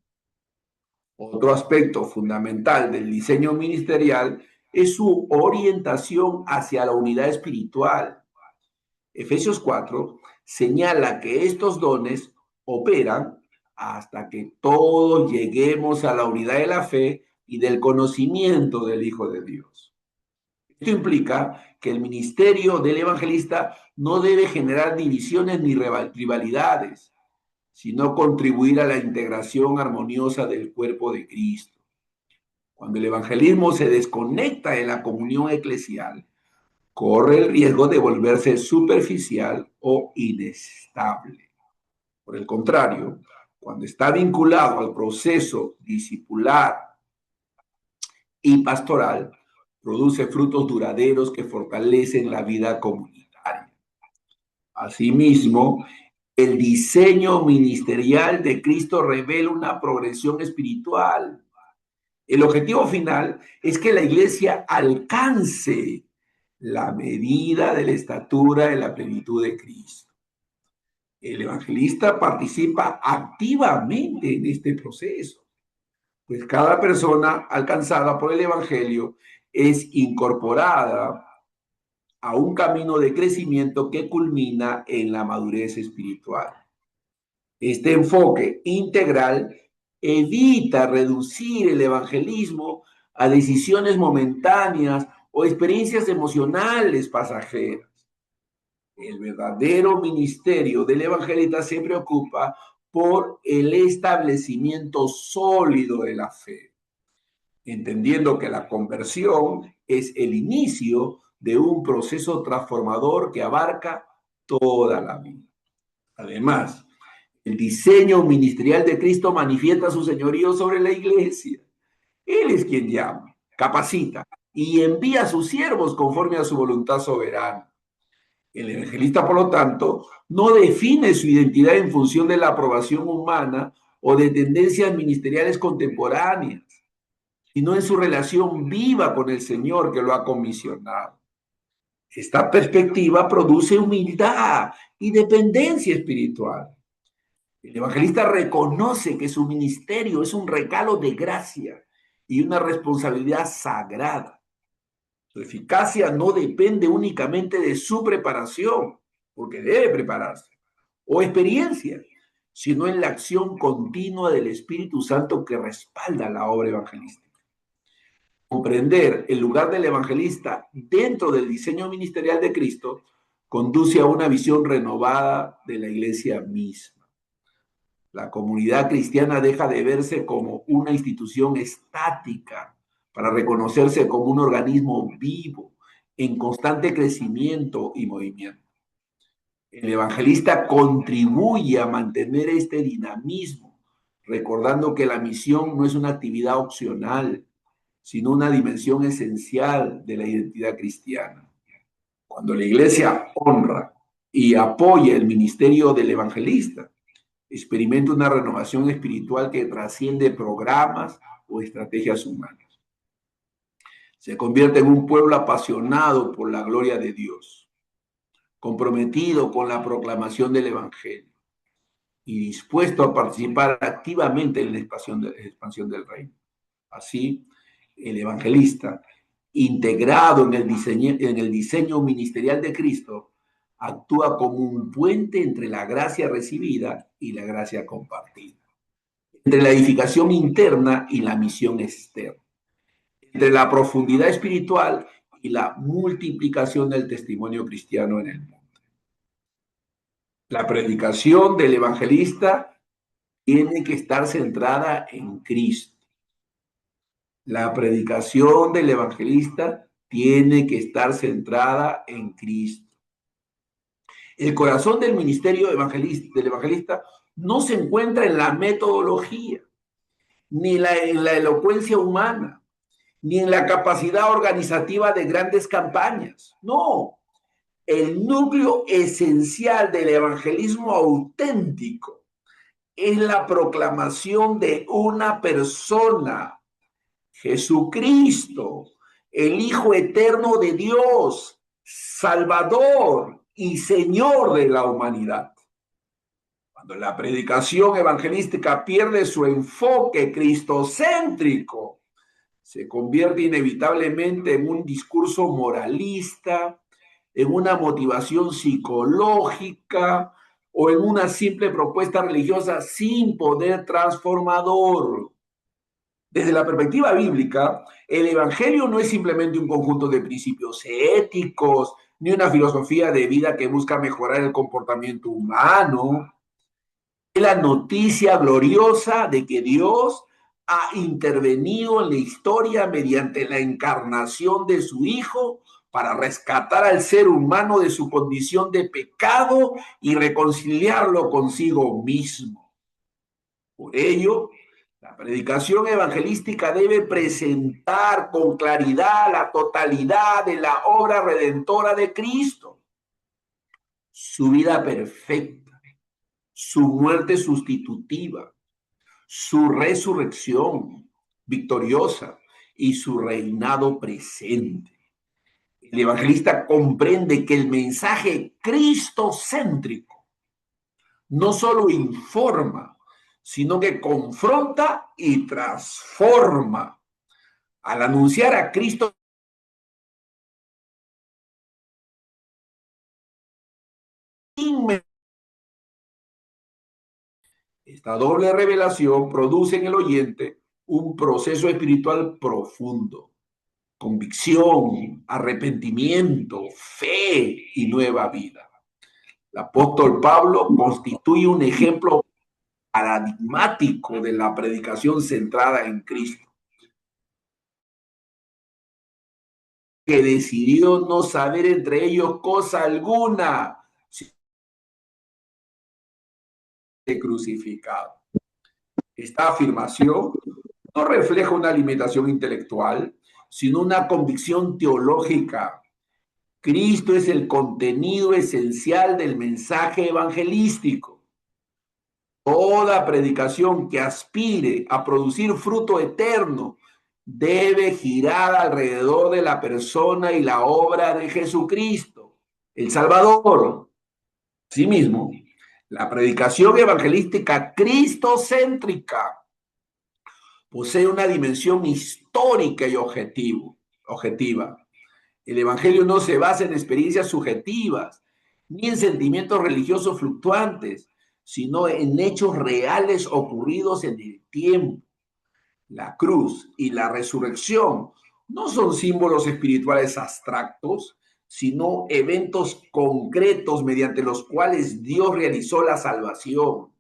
Otro aspecto fundamental del diseño ministerial es su orientación hacia la unidad espiritual. Efesios 4 señala que estos dones operan hasta que todos lleguemos a la unidad de la fe y del conocimiento del Hijo de Dios. Esto implica que el ministerio del evangelista no debe generar divisiones ni rivalidades, sino contribuir a la integración armoniosa del cuerpo de Cristo. Cuando el evangelismo se desconecta de la comunión eclesial, corre el riesgo de volverse superficial o inestable. Por el contrario, cuando está vinculado al proceso discipular y pastoral, produce frutos duraderos que fortalecen la vida comunitaria. Asimismo, el diseño ministerial de Cristo revela una progresión espiritual. El objetivo final es que la iglesia alcance la medida de la estatura de la plenitud de Cristo. El evangelista participa activamente en este proceso. Pues cada persona alcanzada por el Evangelio es incorporada a un camino de crecimiento que culmina en la madurez espiritual. Este enfoque integral evita reducir el evangelismo a decisiones momentáneas o experiencias emocionales pasajeras. El verdadero ministerio del evangelista se preocupa por el establecimiento sólido de la fe, entendiendo que la conversión es el inicio de un proceso transformador que abarca toda la vida. Además, el diseño ministerial de Cristo manifiesta su señorío sobre la iglesia. Él es quien llama, capacita y envía a sus siervos conforme a su voluntad soberana. El evangelista, por lo tanto, no define su identidad en función de la aprobación humana o de tendencias ministeriales contemporáneas, sino en su relación viva con el Señor que lo ha comisionado. Esta perspectiva produce humildad y dependencia espiritual. El evangelista reconoce que su ministerio es un regalo de gracia y una responsabilidad sagrada. Su eficacia no depende únicamente de su preparación, porque debe prepararse, o experiencia, sino en la acción continua del Espíritu Santo que respalda la obra evangelística. Comprender el lugar del evangelista dentro del diseño ministerial de Cristo conduce a una visión renovada de la iglesia misma. La comunidad cristiana deja de verse como una institución estática para reconocerse como un organismo vivo, en constante crecimiento y movimiento. El evangelista contribuye a mantener este dinamismo, recordando que la misión no es una actividad opcional, sino una dimensión esencial de la identidad cristiana. Cuando la iglesia honra y apoya el ministerio del evangelista, experimenta una renovación espiritual que trasciende programas o estrategias humanas. Se convierte en un pueblo apasionado por la gloria de Dios, comprometido con la proclamación del Evangelio y dispuesto a participar activamente en la expansión del reino. Así, el evangelista, integrado en el diseño ministerial de Cristo, actúa como un puente entre la gracia recibida y la gracia compartida, entre la edificación interna y la misión externa, entre la profundidad espiritual y la multiplicación del testimonio cristiano en el mundo. La predicación del evangelista tiene que estar centrada en Cristo. La predicación del evangelista tiene que estar centrada en Cristo. El corazón del ministerio del evangelista no se encuentra en la metodología, ni en la elocuencia humana, ni en la capacidad organizativa de grandes campañas. No, el núcleo esencial del evangelismo auténtico es la proclamación de una persona, Jesucristo, el Hijo eterno de Dios, Salvador y Señor de la humanidad. Cuando la predicación evangelística pierde su enfoque cristocéntrico, se convierte inevitablemente en un discurso moralista, en una motivación psicológica o en una simple propuesta religiosa sin poder transformador. Desde la perspectiva bíblica, el Evangelio no es simplemente un conjunto de principios éticos, ni una filosofía de vida que busca mejorar el comportamiento humano. Es la noticia gloriosa de que Dios ha intervenido en la historia mediante la encarnación de su Hijo para rescatar al ser humano de su condición de pecado y reconciliarlo consigo mismo. Por ello, la predicación evangelística debe presentar con claridad la totalidad de la obra redentora de Cristo, su vida perfecta, su muerte sustitutiva, su resurrección victoriosa y su reinado presente. El evangelista comprende que el mensaje cristocéntrico no solo informa, sino que confronta y transforma. Al anunciar a Cristo, esta doble revelación produce en el oyente un proceso espiritual profundo, convicción, arrepentimiento, fe y nueva vida. El apóstol Pablo constituye un ejemplo paradigmático de la predicación centrada en Cristo, que decidió no saber entre ellos cosa alguna, sino crucificado. Esta afirmación no refleja una limitación intelectual, sino una convicción teológica. Cristo es el contenido esencial del mensaje evangelístico. Toda predicación que aspire a producir fruto eterno debe girar alrededor de la persona y la obra de Jesucristo, el Salvador. Asimismo, la predicación evangelística cristocéntrica posee una dimensión histórica y objetiva. El Evangelio no se basa en experiencias subjetivas ni en sentimientos religiosos fluctuantes, sino en hechos reales ocurridos en el tiempo. La cruz y la resurrección no son símbolos espirituales abstractos, sino eventos concretos mediante los cuales Dios realizó la salvación.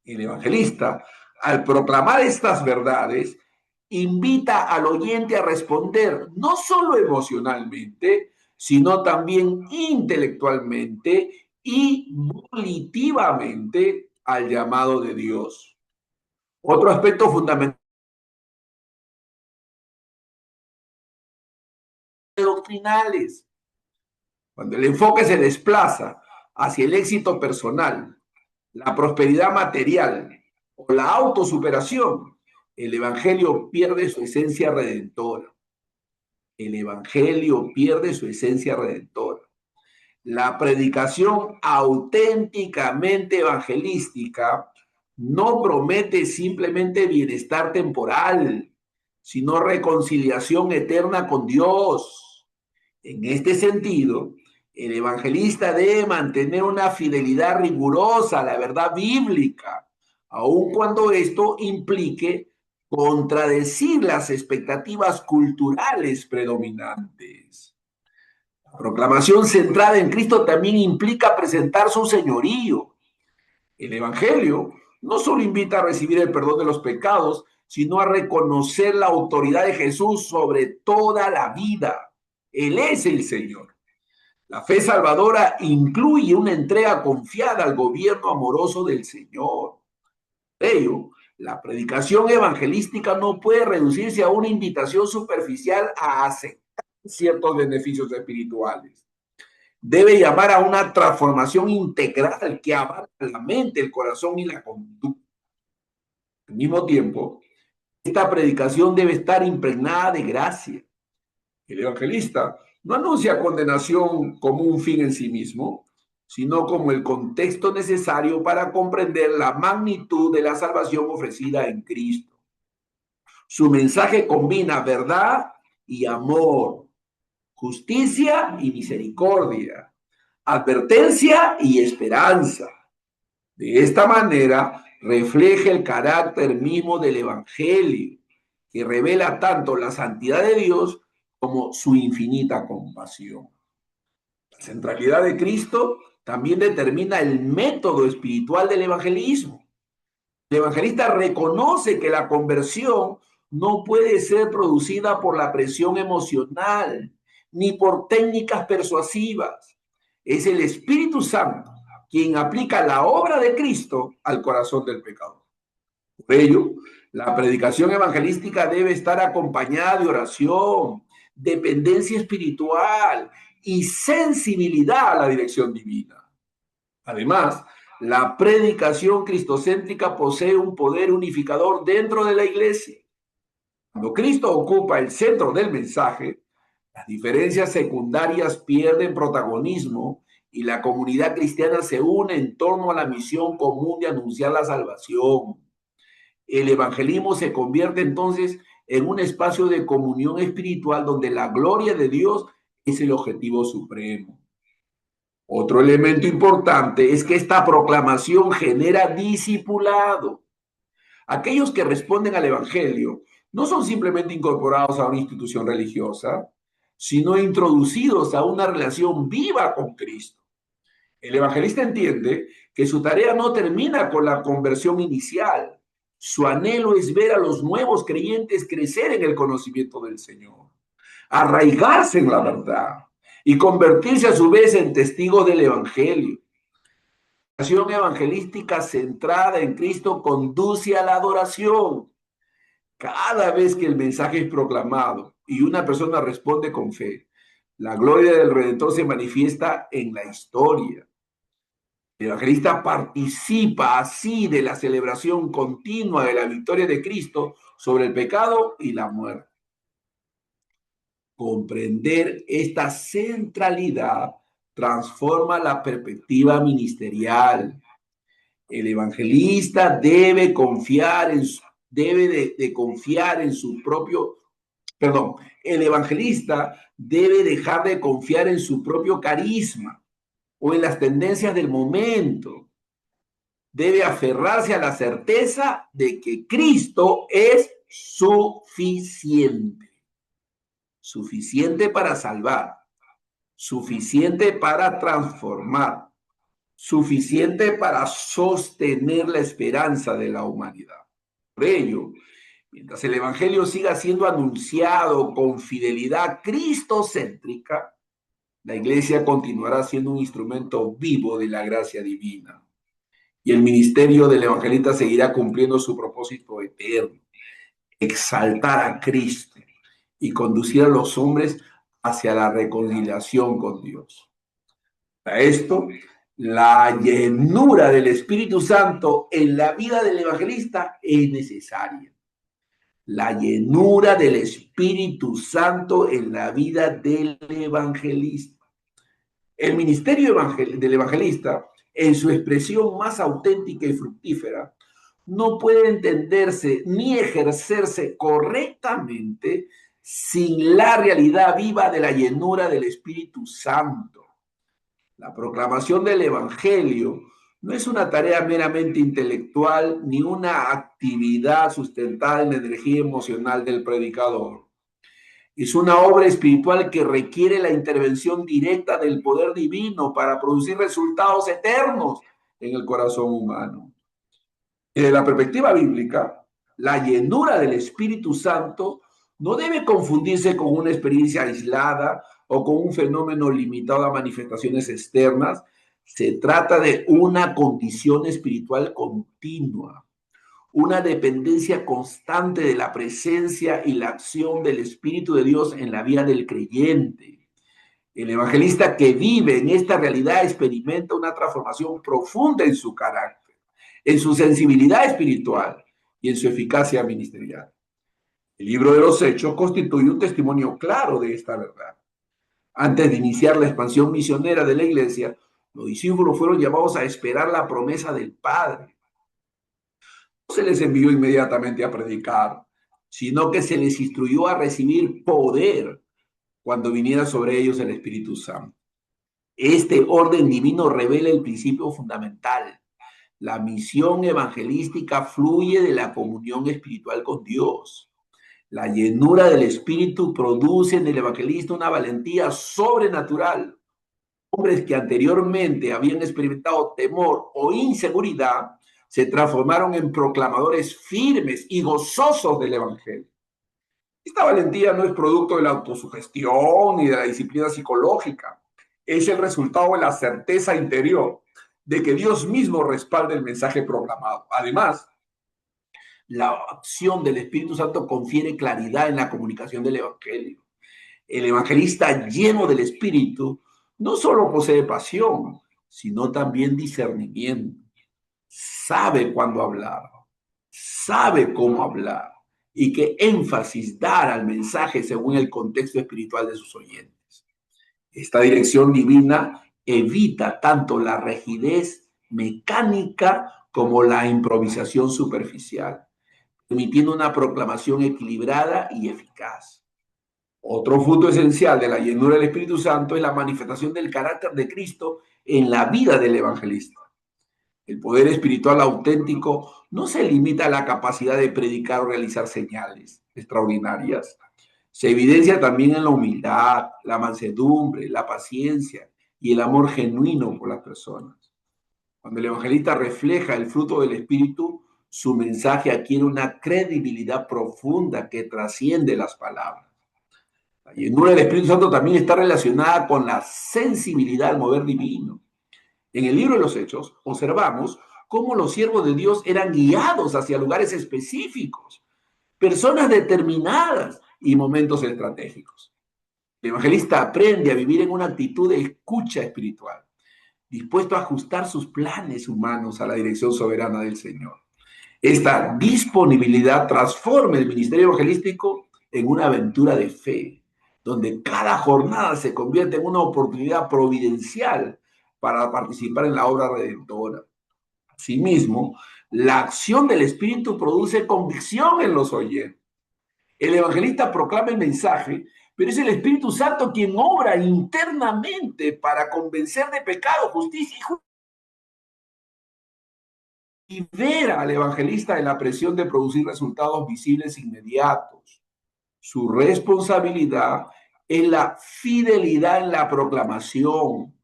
El evangelista, al proclamar estas verdades, invita al oyente a responder no solo emocionalmente, sino también intelectualmente y volitivamente al llamado de Dios. Otro aspecto fundamental de doctrinales, cuando el enfoque se desplaza hacia el éxito personal, la prosperidad material o la autosuperación, el Evangelio pierde su esencia redentora. El Evangelio pierde su esencia redentora. La predicación auténticamente evangelística no promete simplemente bienestar temporal, sino reconciliación eterna con Dios. En este sentido, el evangelista debe mantener una fidelidad rigurosa a la verdad bíblica, aun cuando esto implique contradecir las expectativas culturales predominantes. La proclamación centrada en Cristo también implica presentar su señorío. El Evangelio no solo invita a recibir el perdón de los pecados, sino a reconocer la autoridad de Jesús sobre toda la vida. Él es el Señor. La fe salvadora incluye una entrega confiada al gobierno amoroso del Señor. De ello, la predicación evangelística no puede reducirse a una invitación superficial a aceptar ciertos beneficios espirituales. Debe llamar a una transformación integral que abarca la mente, el corazón y la conducta. Al mismo tiempo, esta predicación debe estar impregnada de gracia. El evangelista no anuncia condenación como un fin en sí mismo, sino como el contexto necesario para comprender la magnitud de la salvación ofrecida en Cristo. Su mensaje combina verdad y amor, justicia y misericordia, advertencia y esperanza. De esta manera refleja el carácter mismo del Evangelio, que revela tanto la santidad de Dios como su infinita compasión. La centralidad de Cristo también determina el método espiritual del evangelismo. El evangelista reconoce que la conversión no puede ser producida por la presión emocional ni por técnicas persuasivas. Es el Espíritu Santo quien aplica la obra de Cristo al corazón del pecador. Por ello, la predicación evangelística debe estar acompañada de oración, dependencia espiritual y sensibilidad a la dirección divina. Además, la predicación cristocéntrica posee un poder unificador dentro de la iglesia. Cuando Cristo ocupa el centro del mensaje, las diferencias secundarias pierden protagonismo y la comunidad cristiana se une en torno a la misión común de anunciar la salvación. El evangelismo se convierte entonces en un espacio de comunión espiritual donde la gloria de Dios es el objetivo supremo. Otro elemento importante es que esta proclamación genera discipulado. Aquellos que responden al Evangelio no son simplemente incorporados a una institución religiosa, sino introducidos a una relación viva con Cristo. El evangelista entiende que su tarea no termina con la conversión inicial. Su anhelo es ver a los nuevos creyentes crecer en el conocimiento del Señor, arraigarse en la verdad y convertirse a su vez en testigos del Evangelio. La acción evangelística centrada en Cristo conduce a la adoración. Cada vez que el mensaje es proclamado y una persona responde con fe, la gloria del Redentor se manifiesta en la historia. El evangelista participa así de la celebración continua de la victoria de Cristo sobre el pecado y la muerte. Comprender esta centralidad transforma la perspectiva ministerial. El evangelista debe confiar en su, de confiar en su propio, perdón, el evangelista debe dejar de confiar en su propio carisma o en las tendencias del momento. Debe aferrarse a la certeza de que Cristo es suficiente. Suficiente para salvar, suficiente para transformar, suficiente para sostener la esperanza de la humanidad. Por ello, mientras el Evangelio siga siendo anunciado con fidelidad cristocéntrica, la Iglesia continuará siendo un instrumento vivo de la gracia divina. Y el ministerio del evangelista seguirá cumpliendo su propósito eterno, exaltar a Cristo y conducir a los hombres hacia la reconciliación con Dios. Para esto, la llenura del Espíritu Santo en la vida del evangelista es necesaria. La llenura del Espíritu Santo en la vida del evangelista. El ministerio del evangelista, en su expresión más auténtica y fructífera, no puede entenderse ni ejercerse correctamente sin la realidad viva de la llenura del Espíritu Santo. La proclamación del Evangelio no es una tarea meramente intelectual ni una actividad sustentada en la energía emocional del predicador. Es una obra espiritual que requiere la intervención directa del poder divino para producir resultados eternos en el corazón humano. Desde la perspectiva bíblica, la llenura del Espíritu Santo no debe confundirse con una experiencia aislada o con un fenómeno limitado a manifestaciones externas. Se trata de una condición espiritual continua, una dependencia constante de la presencia y la acción del Espíritu de Dios en la vida del creyente. El evangelista que vive en esta realidad experimenta una transformación profunda en su carácter, en su sensibilidad espiritual y en su eficacia ministerial. El libro de los Hechos constituye un testimonio claro de esta verdad. Antes de iniciar la expansión misionera de la iglesia, los discípulos fueron llamados a esperar la promesa del Padre. No se les envió inmediatamente a predicar, sino que se les instruyó a recibir poder cuando viniera sobre ellos el Espíritu Santo. Este orden divino revela el principio fundamental. La misión evangelística fluye de la comunión espiritual con Dios. La llenura del Espíritu produce en el evangelista una valentía sobrenatural. Hombres que anteriormente habían experimentado temor o inseguridad se transformaron en proclamadores firmes y gozosos del Evangelio. Esta valentía no es producto de la autosugestión ni de la disciplina psicológica. Es el resultado de la certeza interior de que Dios mismo respalda el mensaje proclamado. Además, la acción del Espíritu Santo confiere claridad en la comunicación del Evangelio. El evangelista lleno del Espíritu no solo posee pasión, sino también discernimiento. Sabe cuándo hablar, sabe cómo hablar y qué énfasis dar al mensaje según el contexto espiritual de sus oyentes. Esta dirección divina evita tanto la rigidez mecánica como la improvisación superficial. permitiendo una proclamación equilibrada y eficaz. Otro fruto esencial de la llenura del Espíritu Santo es la manifestación del carácter de Cristo en la vida del evangelista. El poder espiritual auténtico no se limita a la capacidad de predicar o realizar señales extraordinarias. Se evidencia también en la humildad, la mansedumbre, la paciencia y el amor genuino por las personas. Cuando el evangelista refleja el fruto del Espíritu, su mensaje adquiere una credibilidad profunda que trasciende las palabras. La llenura del Espíritu Santo también está relacionada con la sensibilidad al mover divino. En el libro de los Hechos observamos cómo los siervos de Dios eran guiados hacia lugares específicos, personas determinadas y momentos estratégicos. El evangelista aprende a vivir en una actitud de escucha espiritual, dispuesto a ajustar sus planes humanos a la dirección soberana del Señor. Esta disponibilidad transforma el ministerio evangelístico en una aventura de fe, donde cada jornada se convierte en una oportunidad providencial para participar en la obra redentora. Asimismo, la acción del Espíritu produce convicción en los oyentes. El evangelista proclama el mensaje, pero es el Espíritu Santo quien obra internamente para convencer de pecado, justicia y ver al evangelista en la presión de producir resultados visibles inmediatos. Su responsabilidad es la fidelidad en la proclamación.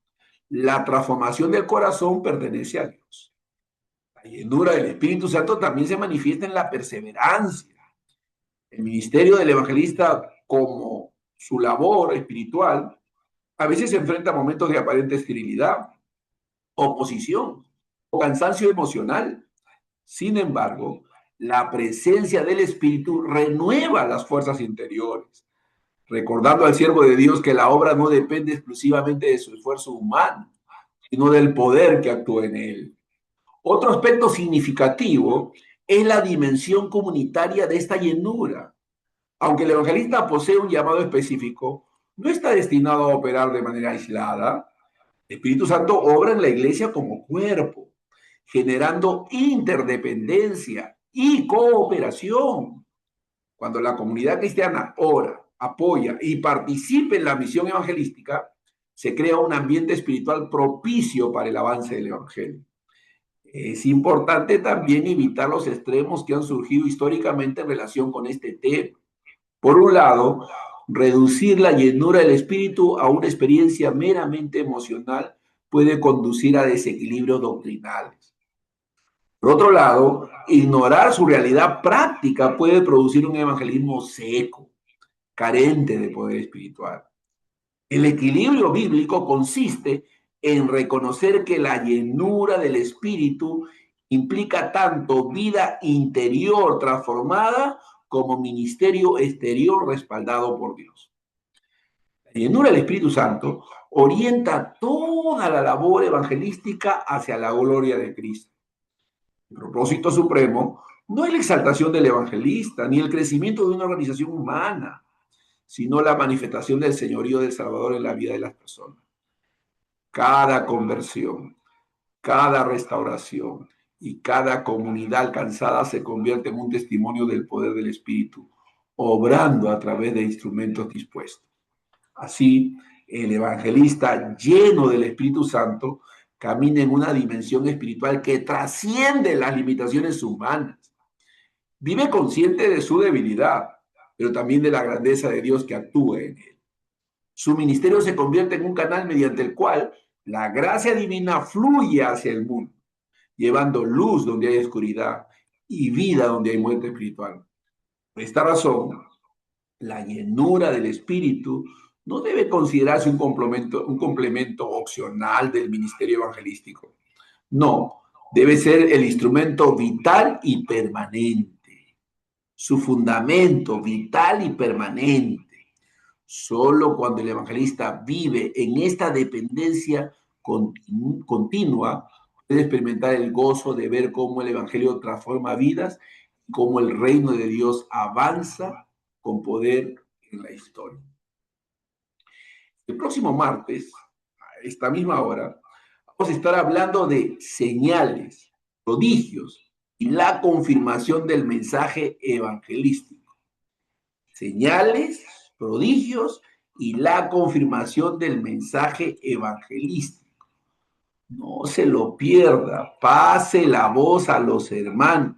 La transformación del corazón pertenece a Dios. La llenura del Espíritu Santo también se manifiesta en la perseverancia. El ministerio del evangelista, como su labor espiritual, a veces se enfrenta a momentos de aparente esterilidad, oposición o cansancio emocional. Sin embargo, la presencia del Espíritu renueva las fuerzas interiores, recordando al siervo de Dios que la obra no depende exclusivamente de su esfuerzo humano, sino del poder que actúa en él. Otro aspecto significativo es la dimensión comunitaria de esta llenura. Aunque el evangelista posee un llamado específico, no está destinado a operar de manera aislada. El Espíritu Santo obra en la iglesia como cuerpo, generando interdependencia y cooperación. Cuando la comunidad cristiana ora, apoya y participa en la misión evangelística, se crea un ambiente espiritual propicio para el avance del evangelio. Es importante también evitar los extremos que han surgido históricamente en relación con este tema. Por un lado, reducir la llenura del espíritu a una experiencia meramente emocional puede conducir a desequilibrios doctrinales. Por otro lado, ignorar su realidad práctica puede producir un evangelismo seco, carente de poder espiritual. El equilibrio bíblico consiste en reconocer que la llenura del espíritu implica tanto vida interior transformada como ministerio exterior respaldado por Dios. La llenura del Espíritu Santo orienta toda la labor evangelística hacia la gloria de Cristo. El propósito supremo no es la exaltación del evangelista ni el crecimiento de una organización humana, sino la manifestación del señorío del Salvador en la vida de las personas. Cada conversión, cada restauración y cada comunidad alcanzada se convierte en un testimonio del poder del Espíritu, obrando a través de instrumentos dispuestos. Así, el evangelista lleno del Espíritu Santo camina en una dimensión espiritual que trasciende las limitaciones humanas. Vive consciente de su debilidad, pero también de la grandeza de Dios que actúa en él. Su ministerio se convierte en un canal mediante el cual la gracia divina fluye hacia el mundo, llevando luz donde hay oscuridad y vida donde hay muerte espiritual. Por esta razón, la llenura del Espíritu no debe considerarse un complemento opcional del ministerio evangelístico. No, debe ser el instrumento vital y permanente, su fundamento vital y permanente. Solo cuando el evangelista vive en esta dependencia continua, puede experimentar el gozo de ver cómo el evangelio transforma vidas y cómo el reino de Dios avanza con poder en la historia. El próximo martes, a esta misma hora, vamos a estar hablando de señales, prodigios y la confirmación del mensaje evangelístico. Señales, prodigios y la confirmación del mensaje evangelístico. No se lo pierda, pase la voz a los hermanos,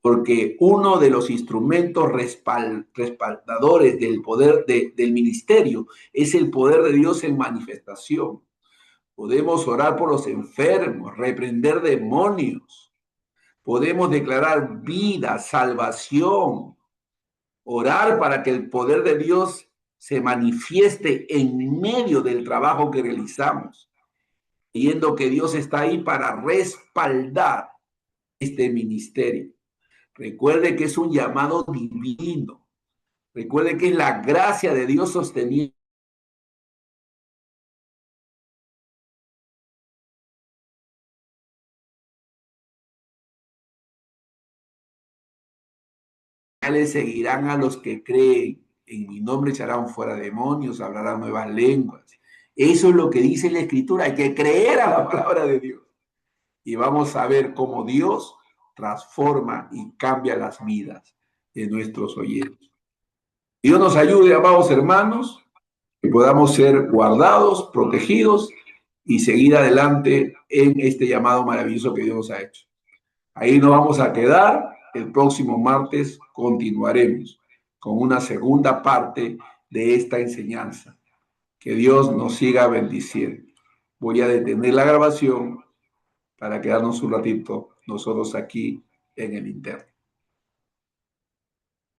porque uno de los instrumentos respaldadores del poder del ministerio es el poder de Dios en manifestación. Podemos orar por los enfermos, reprender demonios, podemos declarar vida, salvación, orar para que el poder de Dios se manifieste en medio del trabajo que realizamos, creyendo que Dios está ahí para respaldar este ministerio. Recuerde que es un llamado divino. Recuerde que es la gracia de Dios sosteniendo. Les seguirán a los que creen. En mi nombre echarán fuera demonios, hablarán nuevas lenguas. Eso es lo que dice la Escritura. Hay que creer a la palabra de Dios. Y vamos a ver cómo Dios transforma y cambia las vidas de nuestros oyentes. Dios nos ayude, amados hermanos, que podamos ser guardados, protegidos y seguir adelante en este llamado maravilloso que Dios nos ha hecho. Ahí nos vamos a quedar. El próximo martes continuaremos con una segunda parte de esta enseñanza. Que Dios nos siga bendiciendo. Voy a detener la grabación para quedarnos un ratito nosotros aquí en el interno.